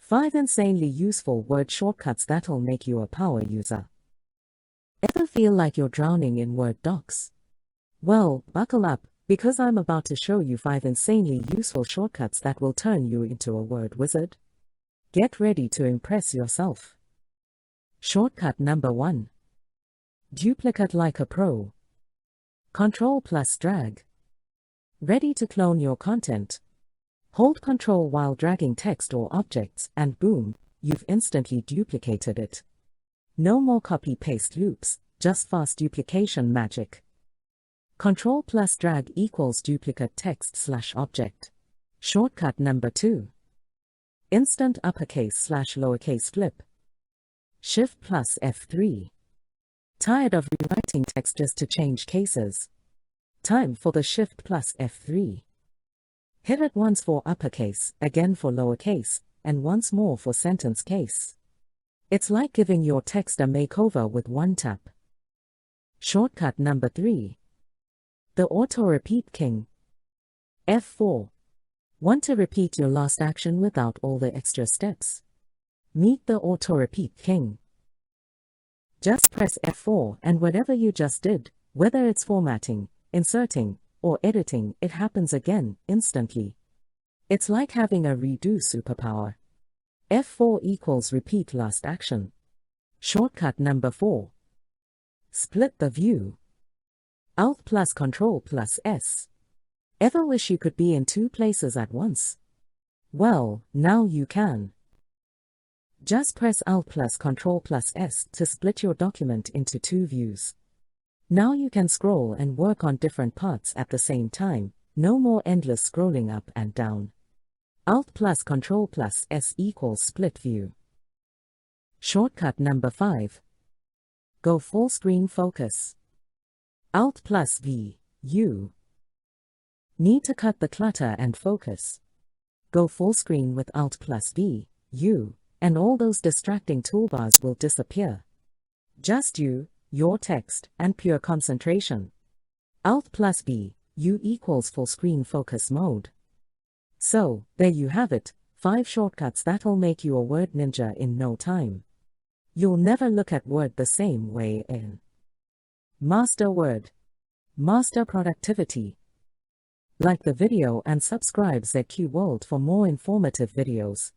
5 insanely useful word shortcuts that'll make you a power user. Ever feel like you're drowning in Word docs? Well, buckle up, because I'm about to show you 5 insanely useful shortcuts that will turn you into a word wizard. Get ready to impress yourself. Shortcut number 1. Duplicate like a pro. Control plus drag. Ready to clone your content? Hold Control while dragging text or objects, and boom, you've instantly duplicated it. No more copy-paste loops, just fast duplication magic. Control plus drag equals duplicate text/object. Shortcut number 2. Instant uppercase/lowercase flip. Shift plus F3. Tired of rewriting text just to change cases? Time for the Shift plus F3. Hit it once for uppercase, again for lowercase, and once more for sentence case. It's like giving your text a makeover with one tap. Shortcut number 3. The auto-repeat king. F4. Want to repeat your last action without all the extra steps? Meet the auto-repeat king. Just press F4 and whatever you just did, whether it's formatting, inserting, or editing, it happens again, instantly. It's like having a redo superpower. F4 equals repeat last action. Shortcut number 4. Split the view. Alt plus Control plus S. Ever wish you could be in 2 places at once? Well, now you can. Just press Alt plus Control plus S to split your document into 2 views. Now you can scroll and work on different parts at the same time, no more endless scrolling up and down. Alt plus Control plus S equals split view. Shortcut number 5. Go full screen focus. Alt plus V, U. Need to cut the clutter and focus? Go full screen with Alt plus V, U, and all those distracting toolbars will disappear. Just you, your text, and pure concentration. Alt plus V, U equals full screen focus mode. So, there you have it, 5 shortcuts that'll make you a word ninja in no time. You'll never look at Word the same way in. Master Word. Master productivity. Like the video and subscribe ZQ World for more informative videos.